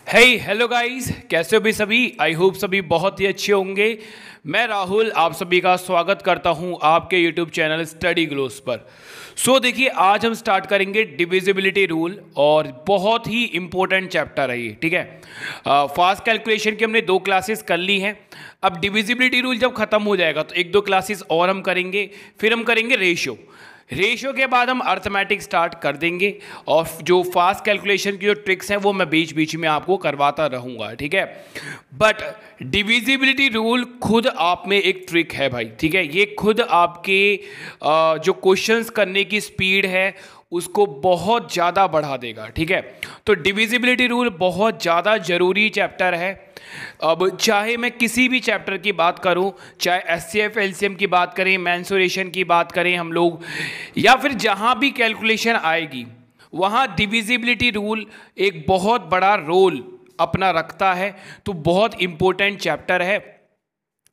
Hello guys, कैसे हो भी सभी। आई होप सभी बहुत ही अच्छे होंगे। मैं राहुल आप सभी का स्वागत करता हूं आपके यूट्यूब चैनल स्टडी ग्लोस पर। देखिए, आज हम स्टार्ट करेंगे डिविजिबिलिटी रूल और बहुत ही इंपॉर्टेंट चैप्टर है ये। ठीक है, फास्ट कैलकुलेशन की हमने 2 क्लासेस कर ली हैं। अब डिविजिबिलिटी रूल जब खत्म हो जाएगा तो 1-2 क्लासेस और हम करेंगे, फिर हम करेंगे रेशियो के बाद हम अर्थमेटिक स्टार्ट कर देंगे और जो फास्ट कैलकुलेशन की जो ट्रिक्स हैं वो मैं बीच बीच में आपको करवाता रहूँगा। ठीक है, बट डिविजिबिलिटी रूल खुद आप में एक ट्रिक है भाई। ठीक है, ये खुद आपके जो क्वेश्चंस करने की स्पीड है उसको बहुत ज़्यादा बढ़ा देगा। ठीक है, तो डिविजिबिलिटी रूल बहुत ज़्यादा ज़रूरी चैप्टर है। अब चाहे मैं किसी भी चैप्टर की बात करूं, चाहे एचसीएफ एलसीएम की बात करें, मेंसुरेशन की बात करें हम लोग, या फिर जहां भी कैलकुलेशन आएगी वहां डिविजिबिलिटी रूल एक बहुत बड़ा रोल अपना रखता है। तो बहुत इंपॉर्टेंट चैप्टर है।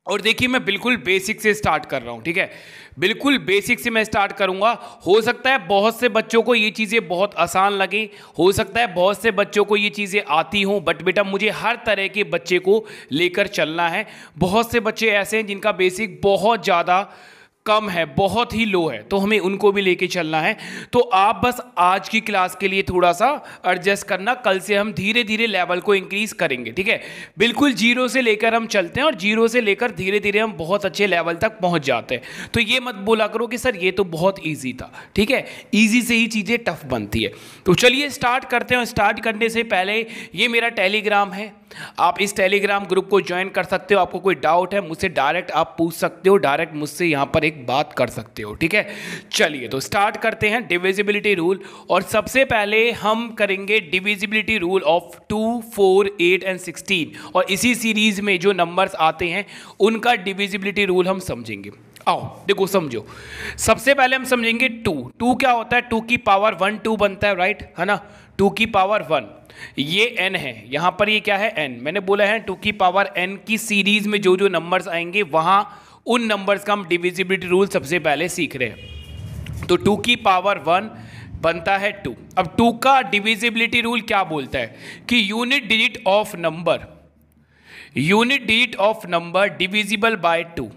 और देखिए, मैं बिल्कुल बेसिक से स्टार्ट कर रहा हूँ। ठीक है, बिल्कुल बेसिक से मैं स्टार्ट करूँगा। हो सकता है बहुत से बच्चों को ये चीज़ें बहुत आसान लगे, हो सकता है बहुत से बच्चों को ये चीज़ें आती हों, बट बेटा मुझे हर तरह के बच्चे को लेकर चलना है। बहुत से बच्चे ऐसे हैं जिनका बेसिक बहुत ज़्यादा कम है, बहुत ही लो है, तो हमें उनको भी लेके चलना है। तो आप बस आज की क्लास के लिए थोड़ा सा एडजस्ट करना, कल से हम धीरे धीरे लेवल को इंक्रीज करेंगे। ठीक है, बिल्कुल जीरो से लेकर हम चलते हैं और जीरो से लेकर धीरे धीरे हम बहुत अच्छे लेवल तक पहुंच जाते हैं। तो ये मत बोला करो कि सर ये तो बहुत ईजी था। ठीक है, ईजी से ही चीज़ें टफ बनती है। तो चलिए स्टार्ट करते हैं। स्टार्ट करने से पहले ये मेरा टेलीग्राम है, आप इस टेलीग्राम ग्रुप को ज्वाइन कर सकते हो। आपको कोई डाउट है मुझसे डायरेक्ट आप पूछ सकते हो, डायरेक्ट मुझसे यहाँ पर एक बात कर सकते हो। ठीक है, चलिए तो स्टार्ट करते हैं डिविजिबिलिटी रूल। और सबसे पहले हम करेंगे डिविजिबिलिटी रूल ऑफ 2, 4, 8 एंड 16। और इसी सीरीज में जो नंबर्स आते हैं उनका डिविजिबिलिटी रूल हम समझेंगे। आओ देखो समझो। सबसे पहले हम समझेंगे 2 क्या होता है। 2 की पावर 1 2 बनता है, राइट है ना। 2 की पावर 1 ये n है, यहां पर ये क्या है n। मैंने बोला है 2 की पावर n की सीरीज में जो जो नंबर्स आएंगे वहां उन नंबर्स का हम डिविजिबिलिटी रूल सबसे पहले सीख रहे हैं। तो 2 की पावर 1 बनता है 2। अब 2 का डिविजिबिलिटी रूल क्या बोलता है कि unit digit of number divisible by 2।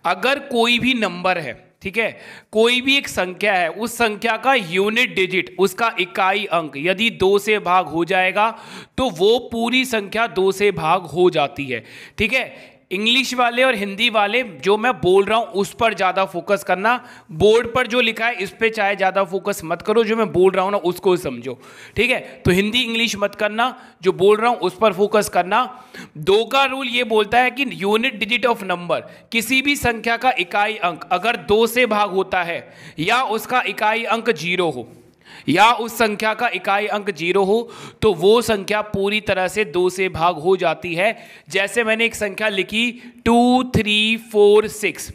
अगर कोई भी नंबर है, ठीक है, कोई भी एक संख्या है, उस संख्या का यूनिट डिजिट, उसका इकाई अंक यदि 2 से भाग हो जाएगा तो वो पूरी संख्या 2 से भाग हो जाती है। ठीक है, इंग्लिश वाले और हिंदी वाले जो मैं बोल रहा हूं उस पर ज़्यादा फोकस करना। बोर्ड पर जो लिखा है इस पे चाहे ज़्यादा फोकस मत करो, जो मैं बोल रहा हूं ना उसको समझो। ठीक है, तो हिंदी इंग्लिश मत करना, जो बोल रहा हूं उस पर फोकस करना। 2 का रूल ये बोलता है कि यूनिट डिजिट ऑफ नंबर, किसी भी संख्या का इकाई अंक अगर 2 से भाग होता है या उसका इकाई अंक 0 हो या उस संख्या का इकाई अंक 0 हो तो वो संख्या पूरी तरह से 2 से भाग हो जाती है। जैसे मैंने एक संख्या लिखी 2, 3, 4, 6।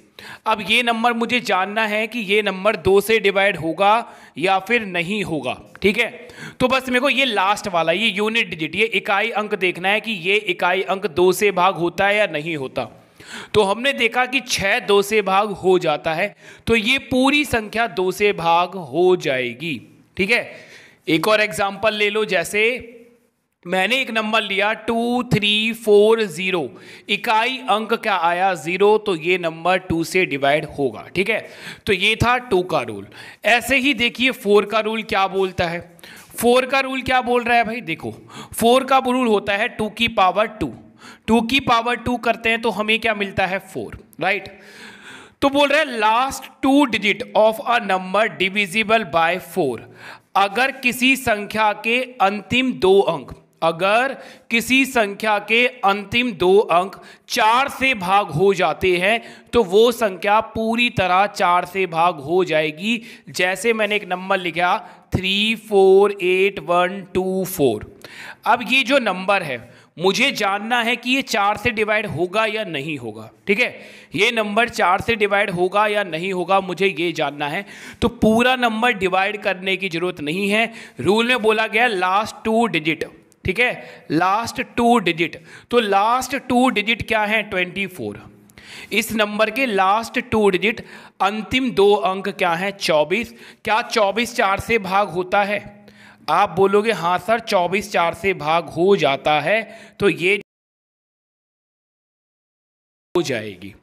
अब ये नंबर मुझे जानना है कि ये नंबर 2 से डिवाइड होगा या फिर नहीं होगा। ठीक है, तो बस मेरे को ये लास्ट वाला, ये यूनिट डिजिट, ये इकाई अंक देखना है कि ये इकाई अंक 2 से भाग होता है या नहीं होता। तो हमने देखा कि 6 2 से भाग हो जाता है, तो ये पूरी संख्या 2 से भाग हो जाएगी। ठीक है, एक और एग्जांपल ले लो। जैसे मैंने एक नंबर लिया 2, 3, 4, 0, इकाई अंक क्या आया 0, तो ये नंबर 2 से डिवाइड होगा। ठीक है, तो ये था 2 का रूल। ऐसे ही देखिए 4 का रूल क्या बोलता है। 4 का रूल क्या बोल रहा है भाई, देखो 4 का रूल होता है 2 की पावर 2। 2 की पावर 2 करते हैं तो हमें क्या मिलता है 4, राइट। तो बोल रहे हैं last 2 digit of a number divisible by 4। अगर किसी संख्या के अंतिम 2 अंक, अगर किसी संख्या के अंतिम 2 अंक 4 से भाग हो जाते हैं तो वो संख्या पूरी तरह 4 से भाग हो जाएगी। जैसे मैंने एक नंबर लिखा 3, 4, 8, 1, 2, 4। अब ये जो नंबर है मुझे जानना है कि ये 4 से डिवाइड होगा या नहीं होगा। ठीक है, ये नंबर 4 से डिवाइड होगा या नहीं होगा मुझे ये जानना है। तो पूरा नंबर डिवाइड करने की जरूरत नहीं है, रूल में बोला गया लास्ट 2 डिजिट। ठीक है, लास्ट 2 डिजिट, तो लास्ट 2 डिजिट क्या है 24। इस नंबर के लास्ट 2 डिजिट अंतिम 2 अंक क्या है 24। क्या 24 4 से भाग होता है? आप बोलोगे हाँ सर 24 4 से भाग हो जाता है, तो ये हो जाएगी।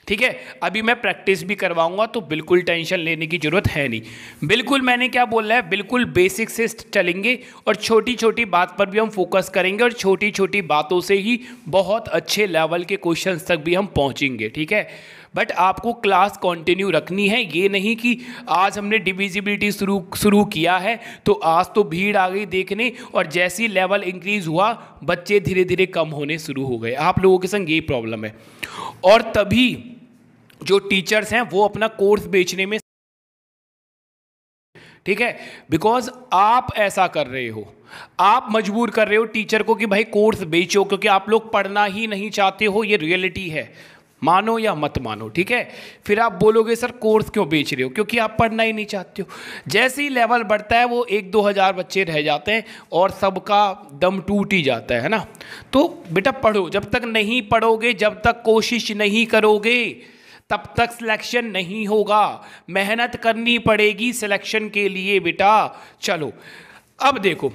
ठीक है, अभी मैं प्रैक्टिस भी करवाऊंगा, तो बिल्कुल टेंशन लेने की जरूरत है नहीं। बिल्कुल मैंने क्या बोला है, बिल्कुल बेसिक से चलेंगे और छोटी छोटी बात पर भी हम फोकस करेंगे और छोटी छोटी बातों से ही बहुत अच्छे लेवल के क्वेश्चंस तक भी हम पहुंचेंगे। ठीक है, बट आपको क्लास कंटिन्यू रखनी है, ये नहीं कि आज हमने डिविजिबिलिटी शुरू किया है तो आज तो भीड़ आ गई देखने और जैसी लेवल इंक्रीज हुआ बच्चे धीरे धीरे कम होने शुरू हो गए। आप लोगों के संग यही प्रॉब्लम है, और तभी जो टीचर्स हैं वो अपना कोर्स बेचने में, ठीक है, बिकॉज आप ऐसा कर रहे हो, आप मजबूर कर रहे हो टीचर को कि भाई कोर्स बेचो, क्योंकि आप लोग पढ़ना ही नहीं चाहते हो। ये रियलिटी है, मानो या मत मानो। ठीक है, फिर आप बोलोगे सर कोर्स क्यों बेच रहे हो, क्योंकि आप पढ़ना ही नहीं चाहते हो। जैसे ही लेवल बढ़ता है वो 1-2 हज़ार बच्चे रह जाते हैं और सबका दम टूट ही जाता है ना। तो बेटा पढ़ो, जब तक नहीं पढ़ोगे, जब तक कोशिश नहीं करोगे, तब तक सिलेक्शन नहीं होगा। मेहनत करनी पड़ेगी सिलेक्शन के लिए बेटा। चलो अब देखो,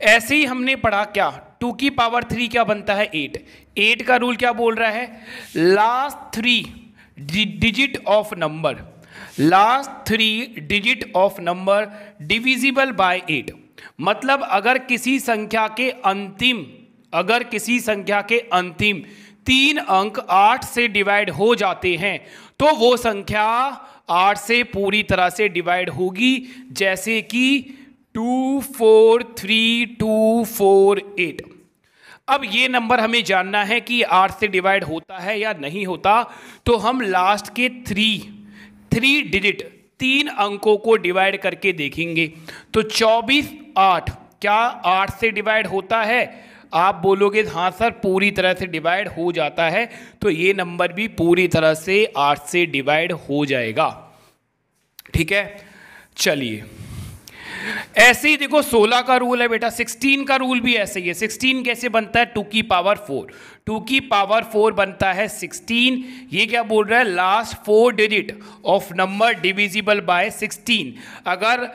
ऐसे ही हमने पढ़ा क्या, 2 की पावर 3 क्या बनता है 8। 8 का रूल क्या बोल रहा है, last 3 digit of number, last 3 digit of number divisible by 8। मतलब अगर किसी संख्या के अंतिम 3 अंक 8 से डिवाइड हो जाते हैं तो वो संख्या 8 से पूरी तरह से डिवाइड होगी, जैसे कि 2 4 3 2 4 8। अब ये नंबर हमें जानना है कि 8 से डिवाइड होता है या नहीं होता, तो हम लास्ट के 3 डिजिट 3 अंकों को डिवाइड करके देखेंगे। तो 24 8 क्या 8 से डिवाइड होता है? आप बोलोगे हाँ सर पूरी तरह से डिवाइड हो जाता है, तो ये नंबर भी पूरी तरह से 8 से डिवाइड हो जाएगा। ठीक है, चलिए ऐसे ही देखो 16 का रूल है बेटा, 16 का रूल भी ऐसे ही है। 16 कैसे बनता है, 2 की पावर 4, 2 की पावर 4 बनता है 16। ये क्या बोल रहा है, last 4 digit of number divisible by 16। अगर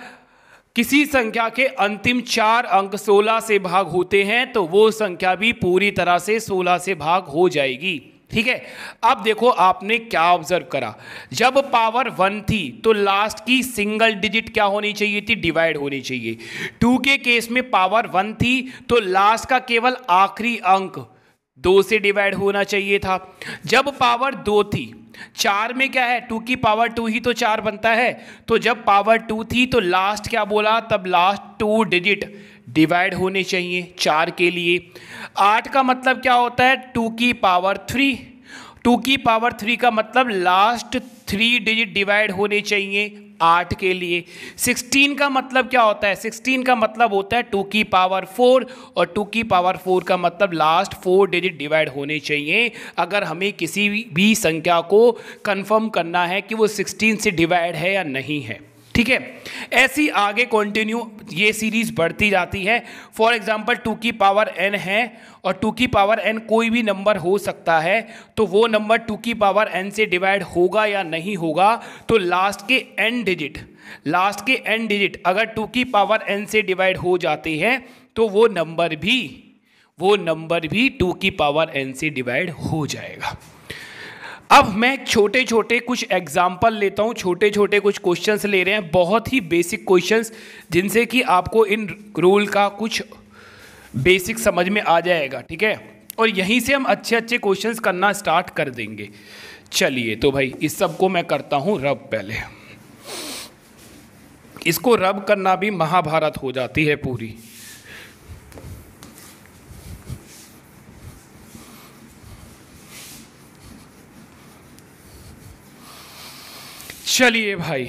किसी संख्या के अंतिम 4 अंक 16 से भाग होते हैं तो वो संख्या भी पूरी तरह से 16 से भाग हो जाएगी। ठीक है, अब देखो आपने क्या ऑब्जर्व करा, जब पावर 1 थी तो लास्ट की सिंगल डिजिट क्या होनी चाहिए थी, डिवाइड होनी चाहिए। 2 के केस में पावर 1 थी तो लास्ट का केवल आखिरी अंक 2 से डिवाइड होना चाहिए था। जब पावर 2 थी, 4 में क्या है, 2 की पावर 2 ही तो 4 बनता है, तो जब पावर 2 थी तो लास्ट क्या बोला, तब लास्ट 2 डिजिट डिवाइड होने चाहिए 4 के लिए। 8 का मतलब क्या होता है, 2 की पावर 3, 2 की पावर 3 का मतलब लास्ट 3 डिजिट डिवाइड होने चाहिए 8 के लिए। 16 का मतलब क्या होता है, 16 का मतलब होता है 2 की पावर 4, और 2 की पावर 4 का मतलब लास्ट 4 डिजिट डिवाइड होने चाहिए अगर हमें किसी भी संख्या को कंफर्म करना है कि वो 16 से डिवाइड है या नहीं है। ठीक है, ऐसी आगे कंटिन्यू ये सीरीज बढ़ती जाती है। फॉर एग्जांपल 2 की पावर n है और 2 की पावर n कोई भी नंबर हो सकता है, तो वो नंबर 2 की पावर n से डिवाइड होगा या नहीं होगा, तो लास्ट के n डिजिट अगर 2 की पावर n से डिवाइड हो जाते हैं तो वो नंबर भी 2 की पावर n से डिवाइड हो जाएगा। अब मैं छोटे छोटे कुछ एग्जाम्पल लेता हूँ, छोटे छोटे कुछ क्वेश्चंस ले रहे हैं, बहुत ही बेसिक क्वेश्चंस, जिनसे कि आपको इन रूल का कुछ बेसिक समझ में आ जाएगा। ठीक है, और यहीं से हम अच्छे अच्छे क्वेश्चंस करना स्टार्ट कर देंगे। चलिए तो भाई इस सब को मैं करता हूँ रब। पहले इसको रब करना भी महाभारत हो जाती है पूरी। चलिए भाई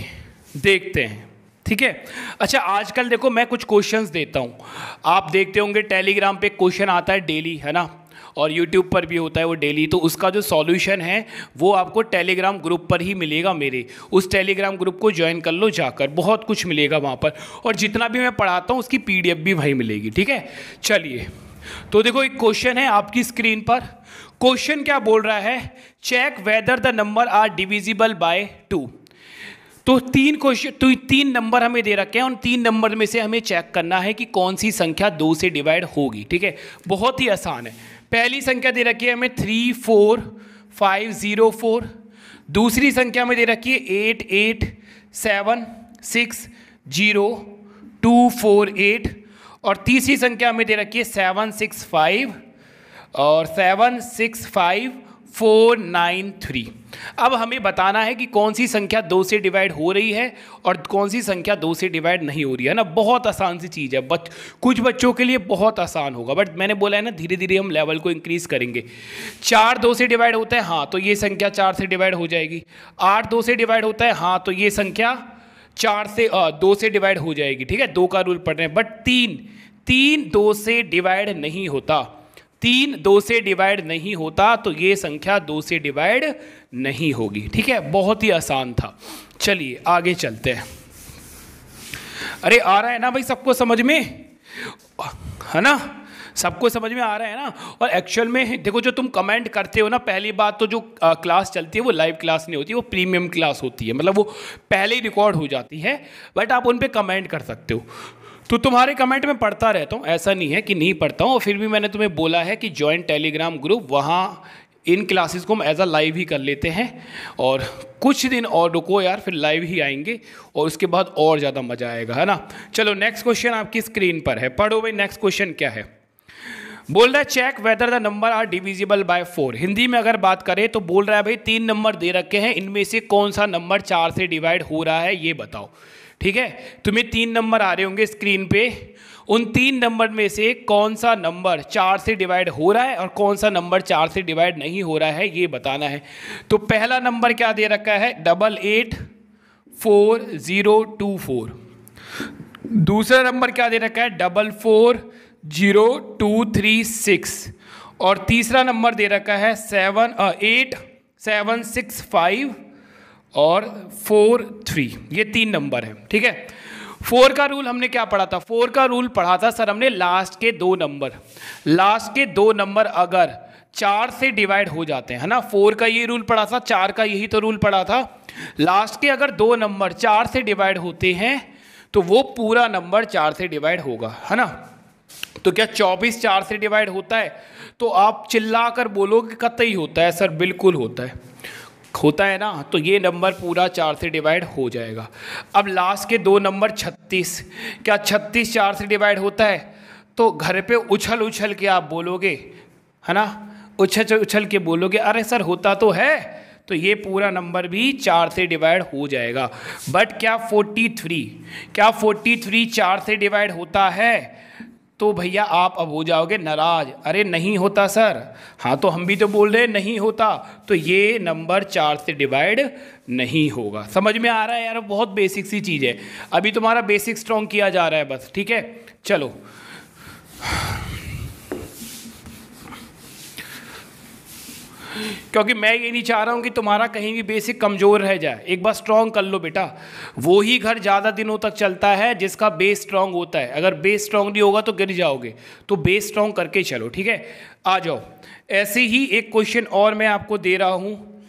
देखते हैं। ठीक है, अच्छा आजकल देखो मैं कुछ क्वेश्चंस देता हूँ, आप देखते होंगे टेलीग्राम पे क्वेश्चन आता है डेली, है ना, और यूट्यूब पर भी होता है वो डेली। तो उसका जो सॉल्यूशन है वो आपको टेलीग्राम ग्रुप पर ही मिलेगा मेरे। उस टेलीग्राम ग्रुप को ज्वाइन कर लो जाकर, बहुत कुछ मिलेगा वहाँ पर, और जितना भी मैं पढ़ाता हूँ उसकी PDF भी वहीं मिलेगी। ठीक है, चलिए तो देखो एक क्वेश्चन है आपकी स्क्रीन पर। क्वेश्चन क्या बोल रहा है, check whether the number are divisible by 2। तो तीन क्वेश्चन, तो तीन नंबर हमें दे रखे हैं, उन तीन नंबर में से हमें चेक करना है कि कौन सी संख्या 2 से डिवाइड होगी। ठीक है, बहुत ही आसान है। पहली संख्या दे रखी है हमें 34504, दूसरी संख्या में दे रखी है 88760248, और तीसरी संख्या में दे रखी है 765 और 765493। अब हमें बताना है कि कौन सी संख्या 2 से डिवाइड हो रही है और कौन सी संख्या 2 से डिवाइड नहीं हो रही है ना। बहुत आसान सी चीज़ है, कुछ बच्चों के लिए बहुत आसान होगा, बट मैंने बोला है ना धीरे धीरे हम लेवल को इंक्रीज करेंगे। 4 2 से डिवाइड होता है, हाँ तो ये संख्या 4 से डिवाइड हो जाएगी। 8 2 से डिवाइड होता है, हाँ तो ये संख्या 2 से डिवाइड हो जाएगी। ठीक है, 2 का रूल पढ़ रहे हैं। बट 3 2 से डिवाइड नहीं होता, 3 2 से डिवाइड नहीं होता, तो ये संख्या 2 से डिवाइड नहीं होगी। ठीक है, बहुत ही आसान था। चलिए आगे चलते हैं। अरे आ रहा है ना भाई सबको समझ में, है ना, सबको समझ में आ रहा है ना। और एक्चुअल में देखो, जो तुम कमेंट करते हो ना, पहली बात तो जो क्लास चलती है वो लाइव क्लास नहीं होती, वो प्रीमियम क्लास होती है, मतलब वो पहले ही रिकॉर्ड हो जाती है, बट आप उन पे कमेंट कर सकते हो। तो तुम्हारे कमेंट में पढ़ता रहता हूँ, ऐसा नहीं है कि नहीं पढ़ता हूँ। और फिर भी मैंने तुम्हें बोला है कि ज्वाइन टेलीग्राम ग्रुप, वहाँ इन क्लासेस को हम एज अ लाइव ही कर लेते हैं, और कुछ दिन और रुको यार, फिर लाइव ही आएंगे और उसके बाद और ज़्यादा मज़ा आएगा, है ना। चलो नेक्स्ट क्वेश्चन आपकी स्क्रीन पर है, पढ़ो भाई। नेक्स्ट क्वेश्चन क्या है, बोल रहा है check whether the number are divisible by 4। Hindi में अगर बात करें तो बोल रहा है भाई 3 नंबर दे रखे हैं, इनमें से कौन सा नंबर 4 से डिवाइड हो रहा है ये बताओ। ठीक है, तुम्हें 3 नंबर आ रहे होंगे स्क्रीन पे, उन 3 नंबर में से कौन सा नंबर 4 से डिवाइड हो रहा है और कौन सा नंबर 4 से डिवाइड नहीं हो रहा है ये बताना है। तो पहला नंबर क्या दे रखा है, 884024। दूसरा नंबर क्या दे रखा है, 440236, और तीसरा नंबर दे रखा है 8765 और 43। ये 3 नंबर है। ठीक है, 4 का रूल हमने क्या पढ़ा था, 4 का रूल पढ़ा था सर हमने लास्ट के 2 नंबर, लास्ट के 2 नंबर अगर 4 से डिवाइड हो जाते हैं, है ना। 4 का ये रूल पढ़ा था, 4 का यही तो रूल पढ़ा था। लास्ट के अगर 2 नंबर 4 से डिवाइड होते हैं तो वो पूरा नंबर 4 से डिवाइड होगा, है ना। तो क्या 24 4 से डिवाइड होता है, तो आप चिल्ला कर बोलोगे कतई होता है सर, बिल्कुल होता है, होता है ना। तो ये नंबर पूरा 4 से डिवाइड हो जाएगा। अब लास्ट के 2 नंबर 36, क्या 36 4 से डिवाइड होता है, तो घर पे उछल उछल के आप बोलोगे, है ना, उछल उछल के बोलोगे अरे सर होता तो है, तो ये पूरा नंबर भी 4 से डिवाइड हो जाएगा। बट क्या 43 4 से डिवाइड होता है, तो भैया आप अब हो जाओगे नाराज, अरे नहीं होता सर, हाँ तो हम भी तो बोल रहे हैं नहीं होता, तो ये नंबर 4 से डिवाइड नहीं होगा। समझ में आ रहा है यार, बहुत बेसिक सी चीज़ है, अभी तुम्हारा बेसिक स्ट्रॉन्ग किया जा रहा है बस। ठीक है, चलो क्योंकि मैं ये नहीं चाह रहा हूँ कि तुम्हारा कहीं भी बेसिक कमज़ोर रह जाए, एक बार स्ट्रॉन्ग कर लो बेटा। वो ही घर ज़्यादा दिनों तक चलता है जिसका बेस स्ट्रॉन्ग होता है, अगर बेस स्ट्रॉन्ग नहीं होगा तो गिर जाओगे, तो बेस स्ट्रॉन्ग करके चलो। ठीक है, आ जाओ। ऐसे ही एक क्वेश्चन और मैं आपको दे रहा हूँ,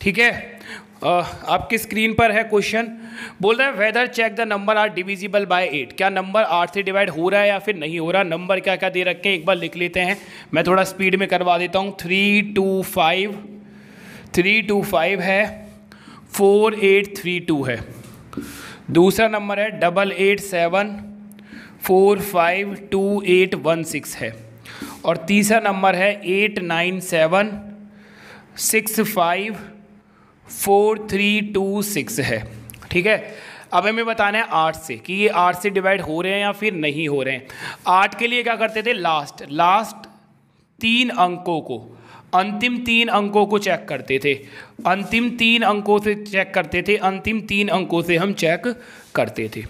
ठीक है, आपकी स्क्रीन पर है क्वेश्चन। बोल रहा है whether check the number are divisible by 8। क्या नंबर 8 से डिवाइड हो रहा है या फिर नहीं हो रहा। नंबर क्या क्या दे रखे हैं एक बार लिख लेते हैं, मैं थोड़ा स्पीड में करवा देता हूँ। 325 है, 4832 है, दूसरा नंबर है 887452816 है, और तीसरा नंबर है 897654326 है। ठीक है, अब हमें बताना है 8 से कि ये 8 से डिवाइड हो रहे हैं या फिर नहीं हो रहे हैं। 8 के लिए क्या करते थे, लास्ट 3 अंकों को, अंतिम 3 अंकों को चेक करते थे, अंतिम 3 अंकों से चेक करते थे, अंतिम 3 अंकों से हम चेक करते थे।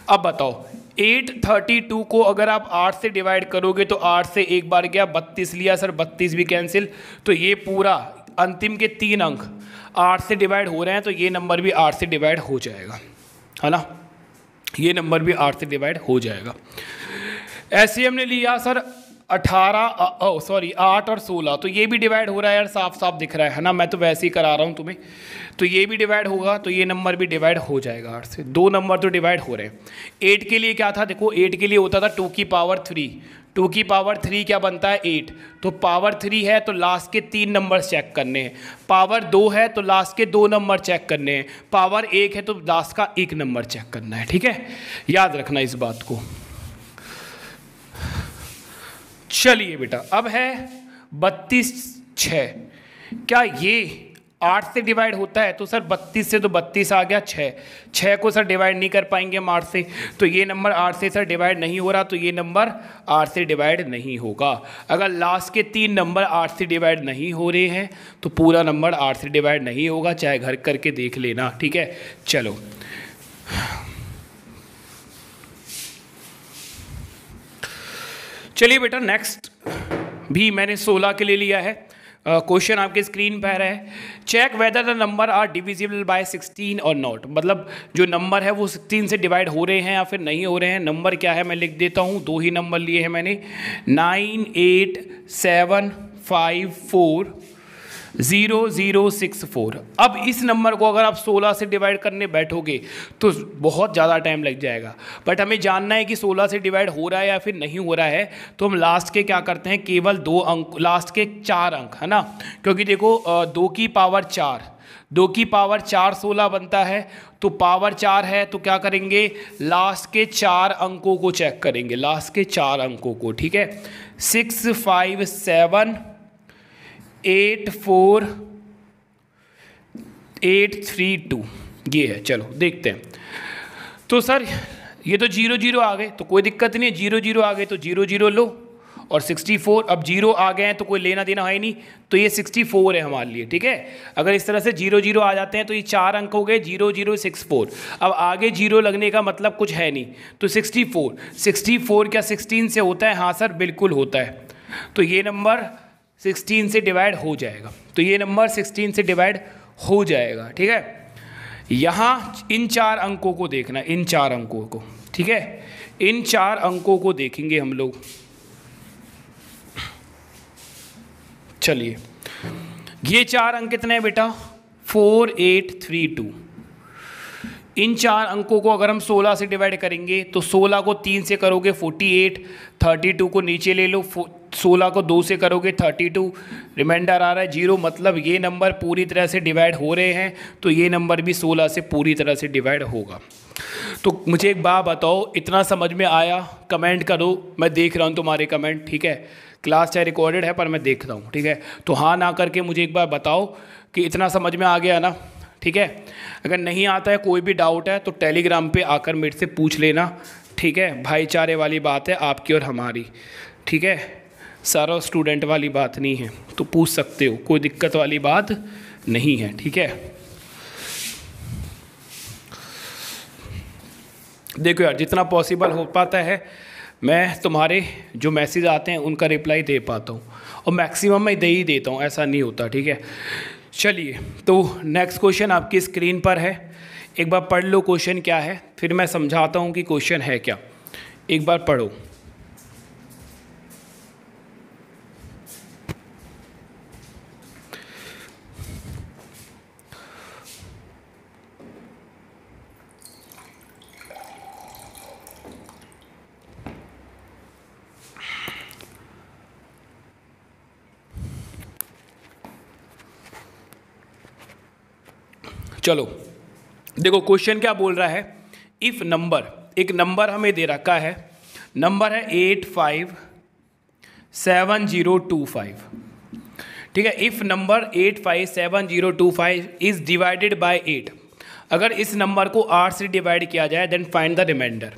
अब बताओ 832 को अगर आप 8 से डिवाइड करोगे तो 8 से एक बार गया 32 लिया सर, 32 भी कैंसिल, तो ये पूरा अंतिम के 3 अंक 8 से डिवाइड हो रहे हैं, तो ये नंबर भी 8 से डिवाइड हो जाएगा, है ना, ये नंबर भी 8 से डिवाइड हो जाएगा। ऐसे हमने लिया सर 18 सॉरी 8 और 16, तो ये भी डिवाइड हो रहा है यार, साफ साफ दिख रहा है ना, मैं तो वैसे ही करा रहा हूँ तुम्हें। तो ये भी डिवाइड होगा, तो ये नंबर भी डिवाइड हो जाएगा 8 से। 2 नंबर तो डिवाइड हो रहे हैं। 8 के लिए क्या था, देखो 8 के लिए होता था 2 की पावर 3। 2 की पावर 3 क्या बनता है 8, तो पावर 3 है तो लास्ट के 3 नंबर चेक करने हैं। पावर 2 है तो लास्ट के 2 नंबर चेक करने हैं। पावर 1 है तो लास्ट का 1 नंबर चेक करना है, ठीक है, याद रखना इस बात को। चलिए बेटा, अब है 32/6। क्या ये 8 से डिवाइड होता है, तो सर 32 से तो 32 आ गया, 6 को सर डिवाइड नहीं कर पाएंगे हम 8 से, तो ये नंबर 8 से सर डिवाइड नहीं हो रहा, तो ये नंबर 8 से डिवाइड नहीं होगा। अगर लास्ट के 3 नंबर 8 से डिवाइड नहीं हो रहे हैं तो पूरा नंबर 8 से डिवाइड नहीं होगा, चाहे घर करके देख लेना, ठीक है। चलो चलिए बेटा, नेक्स्ट भी मैंने 16 के लिए लिया है। क्वेश्चन आपके स्क्रीन पर है, check whether the number are divisible by 16 और नॉट। मतलब जो नंबर है वो 16 से डिवाइड हो रहे हैं या फिर नहीं हो रहे हैं। नंबर क्या है मैं लिख देता हूँ, 2 ही नंबर लिए हैं मैंने, 9, 8, 7, 5, 4, 0, 0, 6, 4। अब इस नंबर को अगर आप 16 से डिवाइड करने बैठोगे तो बहुत ज़्यादा टाइम लग जाएगा, बट हमें जानना है कि 16 से डिवाइड हो रहा है या फिर नहीं हो रहा है। तो हम लास्ट के क्या करते हैं, केवल 2 अंक, लास्ट के 4 अंक, है ना, क्योंकि देखो 2 की पावर 4, 2 की पावर 4 16 बनता है, तो पावर 4 है तो क्या करेंगे, लास्ट के 4 अंकों को चेक करेंगे, लास्ट के 4 अंकों को, ठीक है। 6, 5, 7, 8, 4, 8, 3, 2 ये है। चलो देखते हैं। तो सर ये तो 0, 0 आ गए तो कोई दिक्कत नहीं है, 0, 0 आ गए तो 0, 0 लो, और 64 अब 0 आ गए हैं तो कोई लेना देना है नहीं, तो ये 64 है हमारे लिए, ठीक है। अगर इस तरह से 0, 0 आ जाते हैं तो ये 4 अंक हो गए, 0, 0, 64। अब आगे 0 लगने का मतलब कुछ है नहीं, तो 64 क्या 16 से होता है, हाँ सर बिल्कुल होता है, तो ये नंबर 16 से डिवाइड हो जाएगा, तो ये नंबर 16 से डिवाइड हो जाएगा, ठीक है। यहाँ इन 4 अंकों को देखना, इन 4 अंकों को, ठीक है, इन 4 अंकों को देखेंगे हम लोग। चलिए ये 4 अंक कितने हैं बेटा, 4, 8, 3, 2। इन 4 अंकों को अगर हम 16 से डिवाइड करेंगे तो 16 को 3 से करोगे 48, 32 को नीचे ले लो, 16 को 2 से करोगे 32, रिमाइंडर आ रहा है 0, मतलब ये नंबर पूरी तरह से डिवाइड हो रहे हैं, तो ये नंबर भी 16 से पूरी तरह से डिवाइड होगा। तो मुझे एक बात बताओ, इतना समझ में आया, कमेंट करो, मैं देख रहा हूँ तुम्हारे कमेंट, ठीक है। क्लास चाहे रिकॉर्डेड है पर मैं देख रहा हूँ, ठीक है। तो हाँ ना करके मुझे एक बार बताओ कि इतना समझ में आ गया ना, ठीक है। अगर नहीं आता है, कोई भी डाउट है तो टेलीग्राम पे आकर मेरे से पूछ लेना, ठीक है। भाईचारे वाली बात है आपकी और हमारी, ठीक है, सारा स्टूडेंट वाली बात नहीं है, तो पूछ सकते हो, कोई दिक्कत वाली बात नहीं है, ठीक है। देखो यार, जितना पॉसिबल हो पाता है मैं तुम्हारे जो मैसेज आते हैं उनका रिप्लाई दे पाता हूँ, और मैक्सिमम मैं दे ही देता हूँ, ऐसा नहीं होता, ठीक है। चलिए तो नेक्स्ट क्वेश्चन आपकी स्क्रीन पर है, एक बार पढ़ लो क्वेश्चन क्या है, फिर मैं समझाता हूँ कि क्वेश्चन है क्या, एक बार पढ़ो। चलो देखो क्वेश्चन क्या बोल रहा है, इफ़ नंबर, एक नंबर हमें दे रखा है, नंबर है 857025, ठीक है। If number 857025 is divided by 8, अगर इस नंबर को 8 से डिवाइड किया जाए then find the remainder.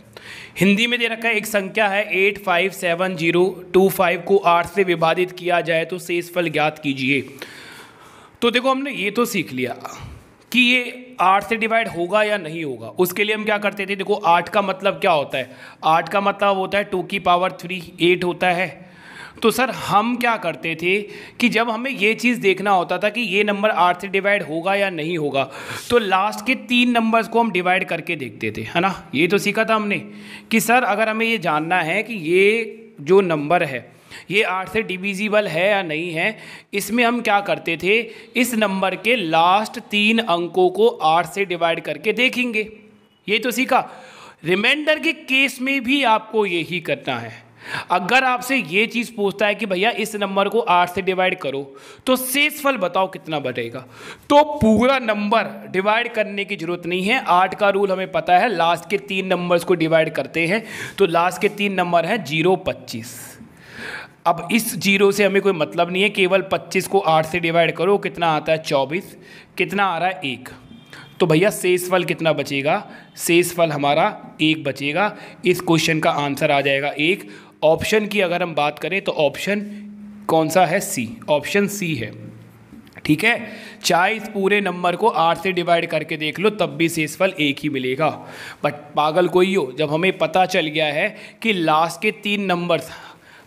Hindi में दे रखा है एक संख्या है 857025 को 8 से विभाजित किया जाए तो शेषफल ज्ञात कीजिए। तो देखो हमने ये तो सीख लिया कि ये 8 से डिवाइड होगा या नहीं होगा। उसके लिए हम क्या करते थे, देखो 8 का मतलब क्या होता है, 8 का मतलब होता है 2 की पावर 3, 8 होता है। तो सर हम क्या करते थे कि जब हमें ये चीज़ देखना होता था कि ये नंबर 8 से डिवाइड होगा या नहीं होगा, तो लास्ट के 3 नंबर्स को हम डिवाइड करके देखते थे, है ना। ये तो सीखा था हमने कि सर अगर हमें ये जानना है कि ये जो नंबर है ये 8 से डिविजिबल है या नहीं है, इसमें हम क्या करते थे, इस नंबर के लास्ट 3 अंकों को 8 से डिवाइड करके देखेंगे। ये तो सीखा। रिमाइंडर के केस में भी आपको यही करना है। अगर आपसे ये चीज़ पूछता है कि भैया इस नंबर को 8 से डिवाइड करो तो शेषफल बताओ कितना बचेगा, तो पूरा नंबर डिवाइड करने की जरूरत नहीं है। 8 का रूल हमें पता है, लास्ट के 3 नंबर्स को डिवाइड करते हैं, तो लास्ट के 3 नंबर हैं 0, 25। अब इस 0 से हमें कोई मतलब नहीं है, केवल 25 को 8 से डिवाइड करो, कितना आता है 24, कितना आ रहा है 1। तो भैया शेषफल कितना बचेगा, शेषफल हमारा 1 बचेगा। इस क्वेश्चन का आंसर आ जाएगा 1। ऑप्शन की अगर हम बात करें तो ऑप्शन कौन सा है, सी, ऑप्शन सी है। ठीक है, चाहे इस पूरे नंबर को 8 से डिवाइड करके देख लो तब भी शेषफल 1 ही मिलेगा। बट पागल कोई हो, जब हमें पता चल गया है कि लास्ट के 3 नंबर्स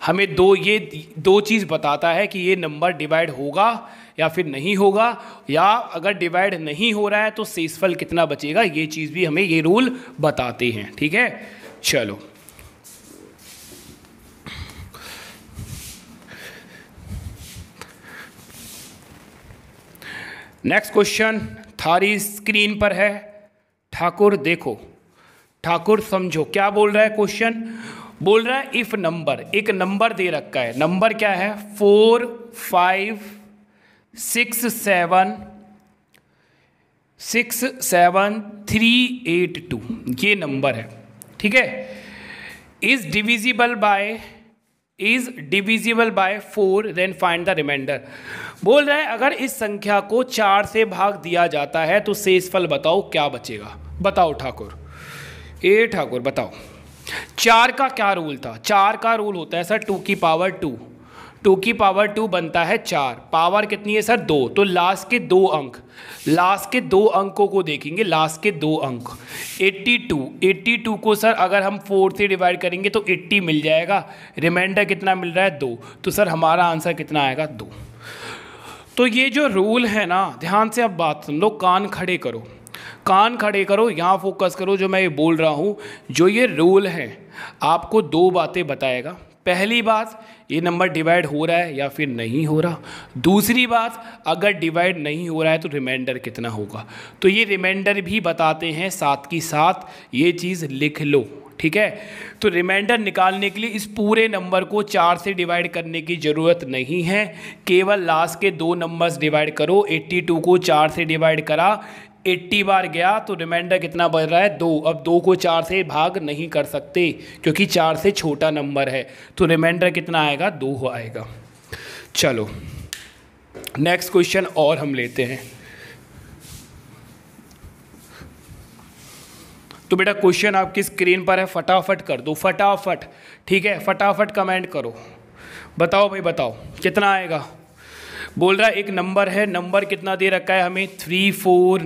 हमें दो चीज़ बताता है कि ये नंबर डिवाइड होगा या फिर नहीं होगा, या अगर डिवाइड नहीं हो रहा है तो शेषफल कितना बचेगा, ये चीज़ भी हमें ये रूल बताते हैं। ठीक है, चलो नेक्स्ट क्वेश्चन थारी स्क्रीन पर है। ठाकुर देखो, ठाकुर समझो क्या बोल रहा है क्वेश्चन। बोल रहा है इफ नंबर, एक नंबर दे रखा है, नंबर क्या है 4, 5, 6, 7, 3, 8, 2, ये नंबर है। ठीक है, is divisible by 4 then find the remainder. बोल रहा है अगर इस संख्या को 4 से भाग दिया जाता है तो शेषफल बताओ क्या बचेगा। बताओ ठाकुर, ए ठाकुर बताओ। 4 का क्या रूल था, 4 का रूल होता है सर 2 की पावर 2, 2 की पावर 2 बनता है 4, पावर कितनी है सर 2, तो लास्ट के 2 अंक, लास्ट के 2 अंकों को देखेंगे, लास्ट के 2 अंक 82, 82 को सर अगर हम 4 से डिवाइड करेंगे तो 80 मिल जाएगा, रिमाइंडर कितना मिल रहा है 2, तो सर हमारा आंसर कितना आएगा 2। तो ये जो रूल है ना, ध्यान से अब बात सुन लो, कान खड़े करो, कान खड़े करो, यहाँ फोकस करो, जो मैं ये बोल रहा हूँ, जो ये रूल है आपको 2 बातें बताएगा। पहली बात, ये नंबर डिवाइड हो रहा है या फिर नहीं हो रहा। दूसरी बात, अगर डिवाइड नहीं हो रहा है तो रिमाइंडर कितना होगा, तो ये रिमाइंडर भी बताते हैं, साथ की साथ ये चीज़ लिख लो। ठीक है, तो रिमाइंडर निकालने के लिए इस पूरे नंबर को 4 से डिवाइड करने की ज़रूरत नहीं है, केवल लास्ट के 2 नंबर्स डिवाइड करो। 82 को 4 से डिवाइड करा, 80 बार गया, तो रिमाइंडर कितना बच रहा है 2। अब 2 को 4 से भाग नहीं कर सकते क्योंकि 4 से छोटा नंबर है, तो रिमाइंडर कितना आएगा 2 आएगा। चलो नेक्स्ट क्वेश्चन और हम लेते हैं। तो बेटा क्वेश्चन आपकी स्क्रीन पर है, फटाफट कर दो, फटाफट। ठीक है, फटाफट कमेंट करो, बताओ भाई बताओ कितना आएगा। बोल रहा है एक नंबर है, नंबर कितना दे रखा है हमें 3, 4,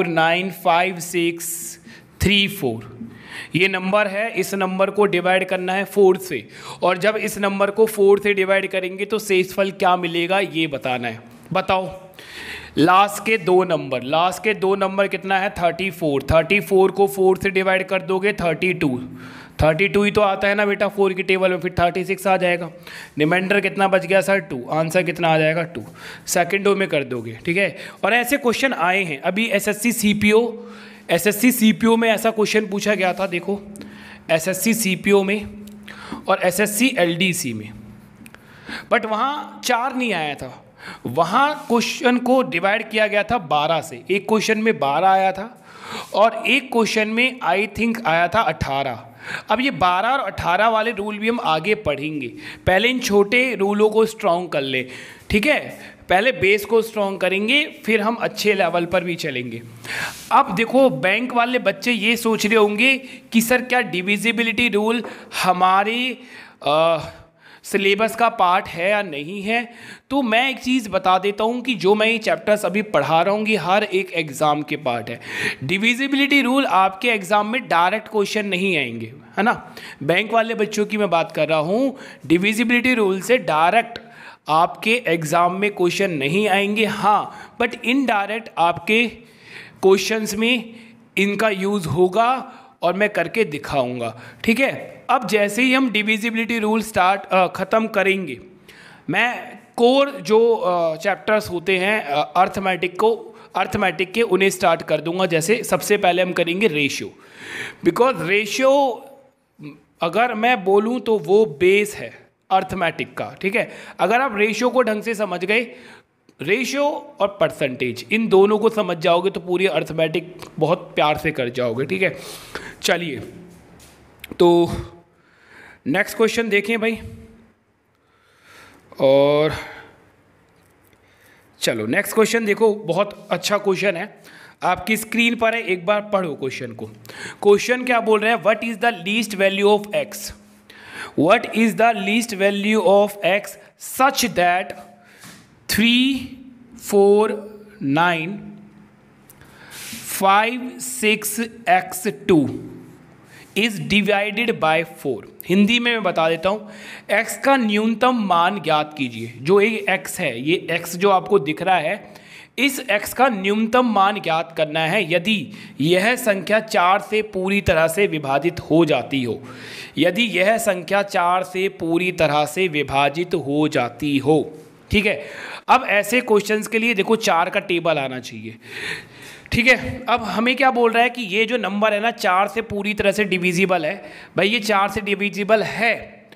9, 5, 6, 3, 4, ये नंबर है। इस नंबर को डिवाइड करना है 4 से, और जब इस नंबर को 4 से डिवाइड करेंगे तो शेषफल क्या मिलेगा ये बताना है। बताओ लास्ट के 2 नंबर, लास्ट के 2 नंबर कितना है 34, 34 को 4 से डिवाइड कर दोगे 32, 32 ही तो आता है ना बेटा 4 की टेबल में, फिर 36 आ जाएगा। रिमाइंडर कितना बच गया सर 2, आंसर कितना आ जाएगा 2, सेकेंडों में कर दोगे। ठीक है, और ऐसे क्वेश्चन आए हैं अभी एसएससी सीपीओ में ऐसा क्वेश्चन पूछा गया था। देखो एसएससी सीपीओ में और एसएससी एलडीसी में, बट वहाँ 4 नहीं आया था, वहाँ क्वेश्चन को डिवाइड किया गया था 12 से। एक क्वेश्चन में 12 आया था और एक क्वेश्चन में आई थिंक आया था 18। अब ये 12 और 18 वाले रूल भी हम आगे पढ़ेंगे, पहले इन छोटे रूलों को स्ट्रॉन्ग कर ले। ठीक है, पहले बेस को स्ट्रॉन्ग करेंगे फिर हम अच्छे लेवल पर भी चलेंगे। अब देखो बैंक वाले बच्चे ये सोच रहे होंगे कि सर क्या डिविजिबिलिटी रूल हमारे सिलेबस का पार्ट है या नहीं है। तो मैं एक चीज़ बता देता हूँ कि जो मैं ये चैप्टर्स अभी पढ़ा रहा हूँ कि हर एक एग्ज़ाम के पार्ट है। डिविजिबिलिटी रूल आपके एग्ज़ाम में डायरेक्ट क्वेश्चन नहीं आएंगे, है ना। बैंक वाले बच्चों की मैं बात कर रहा हूँ, डिविजिबिलिटी रूल से डायरेक्ट आपके एग्ज़ाम में क्वेश्चन नहीं आएंगे। हाँ, बट इनडायरेक्ट आपके क्वेश्चंस में इनका यूज़ होगा और मैं करके दिखाऊंगा। ठीक है, अब जैसे ही हम डिविजिबिलिटी रूल ख़त्म करेंगे, मैं कोर जो चैप्टर्स होते हैं अर्थमेटिक के उन्हें स्टार्ट कर दूंगा। जैसे सबसे पहले हम करेंगे रेशियो, बिकॉज रेशियो अगर मैं बोलूं तो वो बेस है अर्थमेटिक का, ठीक है। अगर आप रेशियो को ढंग से समझ गए, रेशियो और परसेंटेज इन दोनों को समझ जाओगे तो पूरी अर्थमेटिक बहुत प्यार से कर जाओगे, ठीक है। चलिए तो नेक्स्ट क्वेश्चन देखें भाई, और चलो नेक्स्ट क्वेश्चन देखो, बहुत अच्छा क्वेश्चन है, आपकी स्क्रीन पर है, एक बार पढ़ो क्वेश्चन को। क्वेश्चन क्या बोल रहे हैं, what is the least value of x, what is the least value of X such that 3, 4, 9, 5, 6x2 is divided by 4। Hindi में मैं बता देता हूँ, x का न्यूनतम मान ज्ञात कीजिए। जो ये x है, ये x जो आपको दिख रहा है, इस x का न्यूनतम मान ज्ञात करना है यदि यह संख्या 4 से पूरी तरह से विभाजित हो जाती हो, यदि यह संख्या 4 से पूरी तरह से विभाजित हो जाती हो, ठीक है। अब ऐसे क्वेश्चंस के लिए देखो 4 का टेबल आना चाहिए, ठीक है। अब हमें क्या बोल रहा है कि ये जो नंबर है ना 4 से पूरी तरह से डिविजिबल है। भाई ये 4 से डिविजिबल है,